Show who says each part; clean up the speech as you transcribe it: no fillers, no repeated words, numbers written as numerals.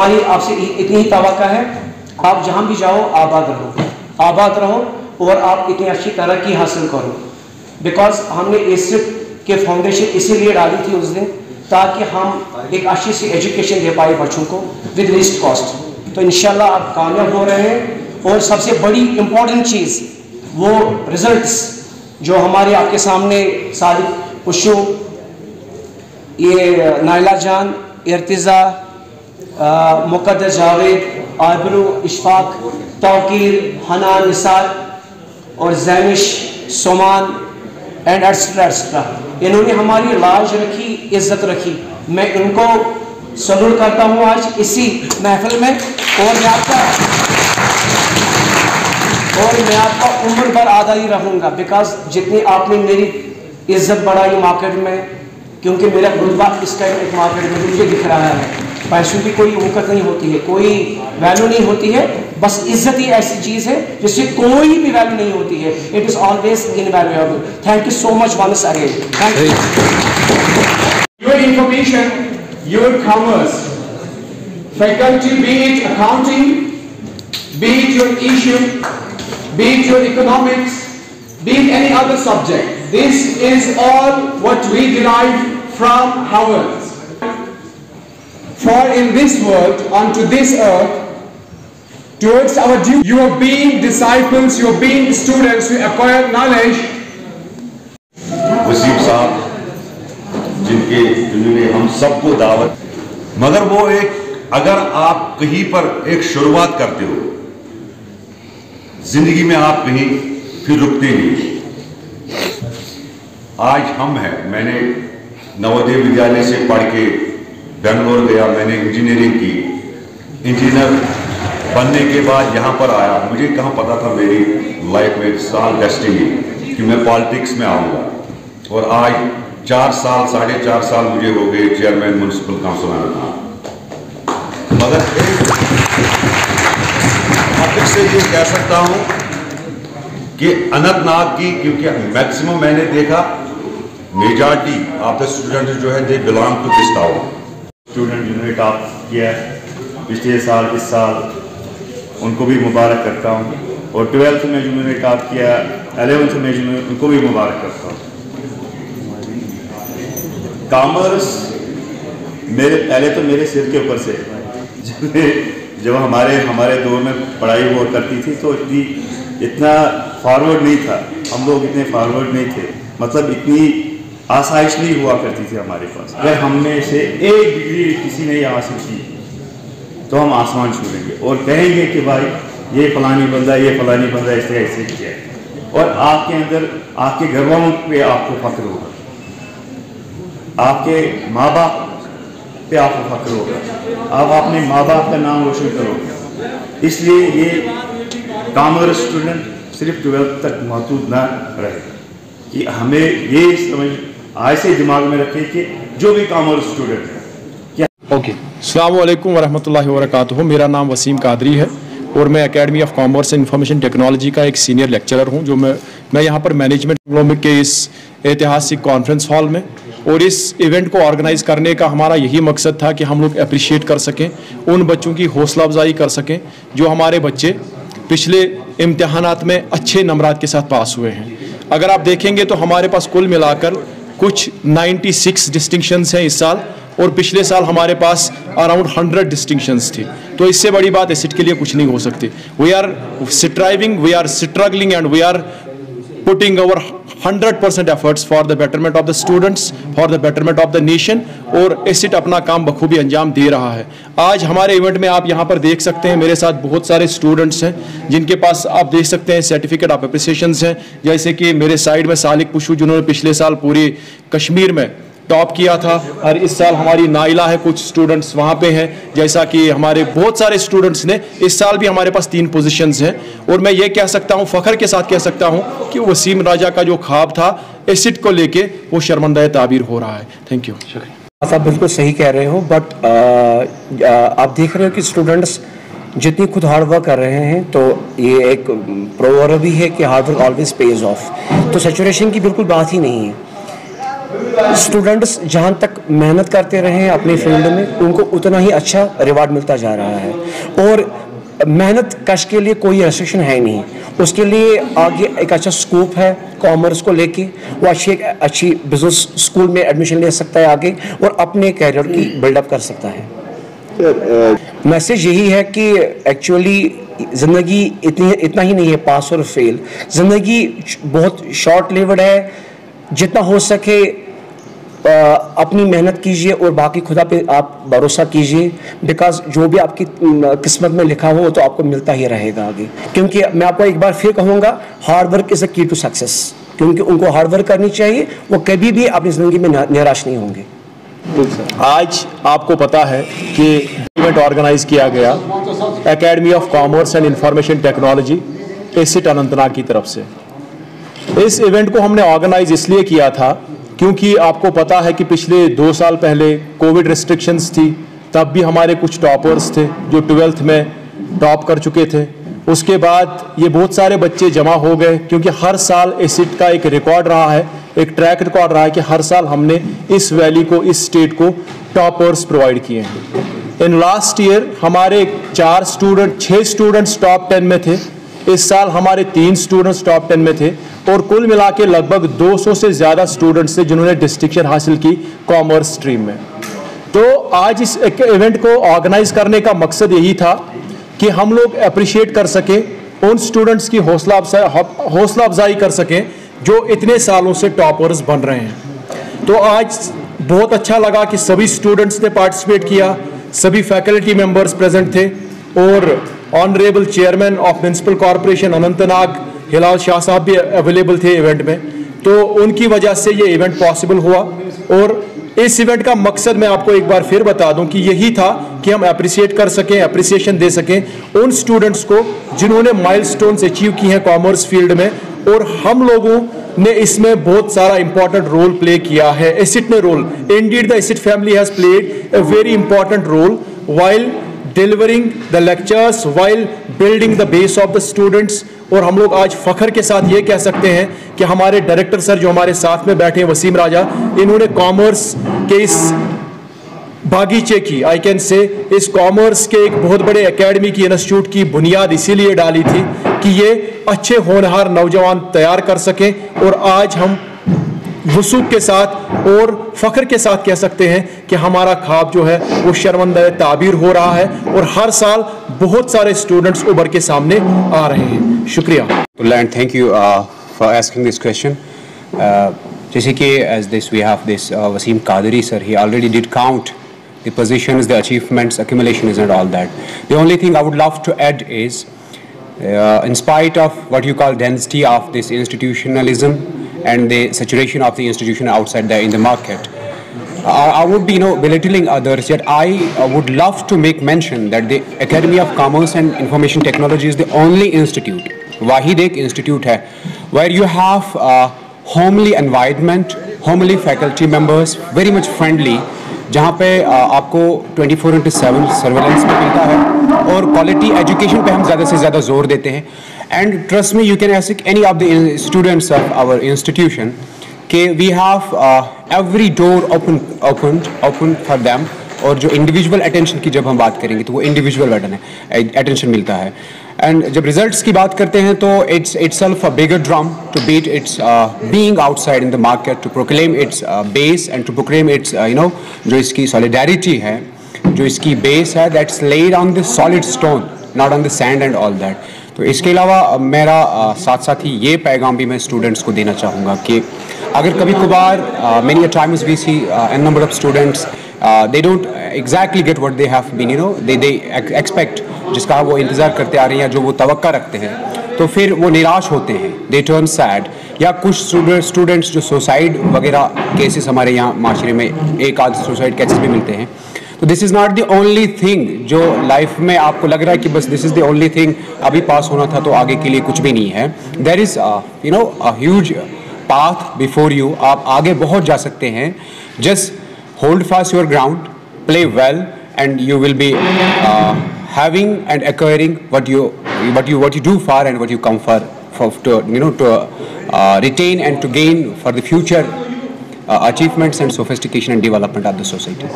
Speaker 1: हमारी आपसे इतनी ही तवक्का है, आप जहाँ भी जाओ आबाद रहो और आप इतनी अच्छी तरक्की हासिल करो। बिकॉज हमने एसिड के फाउंडेशन इसीलिए डाली थी उस दिन ताकि हम एक अच्छी सी एजुकेशन दे पाए बच्चों को विद लीस्ट कॉस्ट। तो इंशाल्लाह आप कामयाब हो रहे हैं। और सबसे बड़ी इम्पोर्टेंट चीज़ वो रिजल्ट्स जो हमारे आपके सामने सादिक पुशु, ये नाइला जान, इर्तिज़ा, मुक़द्दर जावेद, आबरू, इशफाक, तौकीर, हना, निसार और जैनिश, सोमान एंड एट्सट्रा इन्होंने हमारी लाज रखी, इज्जत रखी। मैं इनको सलूट करता हूँ आज इसी महफिल में। और मैं आपका उम्र भर आभारी रहूँगा बिकॉज जितनी आपने मेरी इज्जत बढ़ाई मार्केट में, क्योंकि मेरा रुतबा इस टाइम एक मार्केट में मुझे दिख रहा है। पैसों की कोई औकात नहीं होती है, कोई वैल्यू नहीं होती है, बस इज्जत ही ऐसी चीज़ है जिससे कोई भी वैल्यू नहीं होती है। It is always invaluable. Thank you so much once again. Thank you.
Speaker 2: Your information, your commerce, faculty, be it accounting, be it your issue, be it your economics, be it any other subject. This is all what we derive from Howard. For in this world, onto this earth, towards our duty, you are being disciples, you are being students, you acquire knowledge.
Speaker 3: Wasim साहब जिन्होंने हम सबको दावत, मगर वो अगर आप कहीं पर एक शुरुआत करते हो जिंदगी में, आप कहीं फिर रुकते नहीं। आज हम हैं, मैंने नवोदय विद्यालय से पढ़ के बेंगलोर गया, मैंने इंजीनियरिंग की। इंजीनियर बनने के बाद यहाँ पर आया, मुझे कहाँ पता था मेरी लाइफ में साल डेस्टिनी कि मैं पॉलिटिक्स में आऊँगा। और आज 4 साल 4.5 साल मुझे हो गए चेयरमैन म्यूनसिपल काउंसिल में। मगर अब से ये कह सकता हूँ कि अनंतनाग की, क्योंकि मैक्सिमम मैंने देखा मेजॉरिटी ऑफ द स्टूडेंट जो है they belong to this town.
Speaker 4: Student जिन्होंने टॉप किया पिछले साल, इस साल, उनको भी मुबारक करता हूँ। और 12th में जिन्होंने टॉप किया, 11th में जिन्होंने, उनको भी मुबारक करता हूँ। कॉमर्स पहले तो मेरे सिर के ऊपर से जब हमारे दौर में पढ़ाई हुआ करती थी तो इतना फॉरवर्ड नहीं था, हम लोग इतने फॉरवर्ड नहीं थे, मतलब इतनी आसाइश नहीं हुआ करती थी हमारे पास। अगर हमने से एक डिग्री किसी ने हासिल की तो हम आसमान छूएंगे और कहेंगे कि भाई ये फलानी बंदा, ये फलानी बंदा ऐसे ऐसे किया। और आपके अंदर, आपके घर वालों पे आपको फख्र होगा, आपके माँ बाप पे आपको फख्र होगा, आप अपने माँ बाप का नाम रोशन करोगे। इसलिए ये कॉमर्स स्टूडेंट सिर्फ 12th तक महदूद ना रहे, कि हमें ये समझ ऐसे दिमाग में रखें कि जो भी कॉमर्स स्टूडेंट है
Speaker 5: ओके। अस्सलाम वालेकुम वरहमतुल्लाहि वबरकातुहू। मेरा नाम वसीम कादरी है और मैं academy of commerce and information technology का एक सीनियर लेक्चरर हूं। जो मैं यहाँ पर मैनेजमेंट के इस ऐतिहासिक कॉन्फ्रेंस हॉल में, और इस इवेंट को ऑर्गेनाइज़ करने का हमारा यही मकसद था कि हम लोग अप्रिशिएट कर सकें, उन बच्चों की हौसला अफजाई कर सकें जो हमारे बच्चे पिछले इम्तहानात में अच्छे नंबरात के साथ पास हुए हैं। अगर आप देखेंगे तो हमारे पास कुल मिलाकर कुछ 96 डिस्टिंक्शंस हैं इस साल, और पिछले साल हमारे पास अराउंड 100 डिस्टिंक्शंस थी। तो इससे बड़ी बात एसिड के लिए कुछ नहीं हो सकती। We are striving, we are struggling and we are putting our 100% efforts for the betterment of the students, for the betterment of the nation, और एसिड अपना काम बखूबी अंजाम दे रहा है। आज हमारे इवेंट में आप यहाँ पर देख सकते हैं, मेरे साथ बहुत सारे स्टूडेंट्स हैं जिनके पास आप देख सकते हैं सर्टिफिकेट ऑफ अप्रिसिएशंस हैं। जैसे कि मेरे साइड में सालिक पुशु जिन्होंने पिछले साल पूरी कश्मीर में टॉप किया था, और इस साल हमारी नाइला है, कुछ स्टूडेंट्स वहाँ पे हैं। जैसा कि हमारे बहुत सारे स्टूडेंट्स ने इस साल भी हमारे पास 3 पोजीशंस हैं। और मैं ये कह सकता हूँ, फ़ख्र के साथ कह सकता हूँ कि वसीम राजा का जो ख्वाब था एसिड को लेके, वो शर्मंदा ताबीर हो रहा है। Thank you. शुक्रिया।
Speaker 1: आप बिल्कुल सही कह रहे हो, बट आप देख रहे हो कि स्टूडेंट्स जितनी खुद हार्ड वर्क कर रहे हैं, तो ये एक प्रोवर्ब भी है कि hard work always page of. तो सैचुरेशन की बिल्कुल बात ही नहीं है। स्टूडेंट्स जहाँ तक मेहनत करते रहे अपने फील्ड में, उनको उतना ही अच्छा रिवार्ड मिलता जा रहा है। और मेहनत कश के लिए कोई रेस्ट्रिक्शन है नहीं, उसके लिए आगे एक अच्छा स्कोप है। कॉमर्स को लेके वो अच्छी बिजनेस स्कूल में एडमिशन ले सकता है आगे और अपने कैरियर की बिल्डअप कर सकता है। मैसेज यही है कि एक्चुअली ज़िंदगी इतना ही नहीं है पास और फेल, ज़िंदगी बहुत शॉर्ट लिव्ड है। जितना हो सके अपनी मेहनत कीजिए और बाकी खुदा पे आप भरोसा कीजिए, बिकॉज जो भी आपकी किस्मत में लिखा हो तो आपको मिलता ही रहेगा आगे। क्योंकि मैं आपको एक बार फिर कहूँगा, hard work is the key to success. क्योंकि उनको हार्ड वर्क करनी चाहिए, वो कभी भी अपनी ज़िंदगी में निराश नहीं होंगे।
Speaker 5: आज आपको पता है कि इवेंट ऑर्गेनाइज किया गया academy of commerce and information technology asset Anantnag की तरफ से। इस इवेंट को हमने ऑर्गेनाइज इसलिए किया था क्योंकि आपको पता है कि पिछले 2 साल पहले कोविड रिस्ट्रिक्शंस थी, तब भी हमारे कुछ टॉपर्स थे जो 12th में टॉप कर चुके थे। उसके बाद ये बहुत सारे बच्चे जमा हो गए, क्योंकि हर साल एसिट का एक रिकॉर्ड रहा है, एक ट्रैक रिकॉर्ड रहा है कि हर साल हमने इस वैली को, इस स्टेट को टॉपर्स प्रोवाइड किए हैं। इन लास्ट ईयर हमारे 6 स्टूडेंट्स टॉप 10 में थे। इस साल हमारे 3 स्टूडेंट्स टॉप 10 में थे और कुल मिला के लगभग 200 से ज़्यादा स्टूडेंट्स थे जिन्होंने डिस्टिंक्शन हासिल की कॉमर्स स्ट्रीम में। तो आज इस इवेंट को ऑर्गेनाइज करने का मकसद यही था कि हम लोग अप्रिशिएट कर सकें उन स्टूडेंट्स की हौसला अफजाई कर सकें जो इतने सालों से टॉपर्स बन रहे हैं। तो आज बहुत अच्छा लगा कि सभी स्टूडेंट्स ने पार्टिसिपेट किया, सभी फैकल्टी मेंबर्स प्रेजेंट थे और honourable chairman of municipal corporation Anantnag Hilal Shah साहब भी अवेलेबल थे इवेंट में। तो उनकी वजह से ये इवेंट पॉसिबल हुआ। और इस इवेंट का मकसद मैं आपको एक बार फिर बता दूं कि यही था कि हम अप्रिशिएट कर सकें, अप्रिसिएशन दे सकें उन स्टूडेंट्स को जिन्होंने माइलस्टोन्स अचीव की हैं कॉमर्स फील्ड में। और हम लोगों ने इसमें बहुत सारा इंपॉर्टेंट रोल प्ले किया है। एसिट ने रोल, इंडीड द एसिट family has played a very important role while delivering the lectures, while building the base of the students। और हम लोग आज फख्र के साथ ये कह सकते हैं कि हमारे डायरेक्टर सर जो हमारे साथ में बैठे हैं, वसीम राजा, इन्होंने कॉमर्स के इस बागीचे की, आई कैन से, इस कॉमर्स के एक बहुत बड़े एकेडमी की, इंस्टीट्यूट की बुनियाद इसीलिए डाली थी कि ये अच्छे होनहार नौजवान तैयार कर सकें। और आज हम वसूख के साथ और फख्र के साथ कह सकते हैं कि हमारा ख्वाब जो है वो शर्मंदा ताबीर हो रहा है और हर साल बहुत सारे स्टूडेंट्स उभर के सामने आ रहे हैं। शुक्रिया।
Speaker 6: Thank you for asking this question. जैसे कि as this we have this Wasim Qadri sir, he already did count the positions, the achievements, accumulations and all that. The only thing I would love to add is in spite of what you call density of this institutionalism and the saturation of the institution outside there in the market, I would be belittling others, yet I would love to make mention that the Academy of Commerce and Information Technology is the only institute, Wahid ek institute hai, where you have homely environment, homely faculty members, very much friendly, जहाँ पे आपको 24/7 surveillance में मिलता है और quality education पे हम ज़्यादा से ज़्यादा जोर देते हैं। And trust me, you can ask any of the students of our institution कि we have every door open for them. और जो इंडिविजुअल अटेंशन की जब हम बात करेंगे तो वो इंडिविजुअल अटेंशन मिलता है। एंड जब रिजल्ट्स की बात करते हैं तो it's itself a bigger drum to beat its being outside in the market, to proclaim its base and to proclaim its जो इसकी सॉलिडारिटी है, जो इसकी बेस है, that's laid on the solid stone, not on the sand and all that. तो इसके अलावा मेरा साथ साथ ही ये पैगाम भी मैं स्टूडेंट्स को देना चाहूँगा कि अगर कभी कभार many times we see an number of students they don't exactly get what they have been, they expect, जिसका वो इंतज़ार करते आ रहे हैं या जो वो तवक्का रखते हैं, तो फिर वो निराश होते हैं, they turn sad। या कुछ स्टूडेंट्स जो सुसाइड वगैरह केसेस हमारे यहाँ माशरे में एक आध सुसाइड केसेस भी मिलते हैं। तो this is not the only thing जो लाइफ में आपको लग रहा है कि बस this is the only thing, अभी पास होना था तो आगे के लिए कुछ भी नहीं है। There is a huge path before you, आप आगे बहुत जा सकते हैं। Just hold fast your ground, play well, and you will be having and acquiring what you do for and what you come for to retain and to gain for the future achievements and sophistication and development of the society.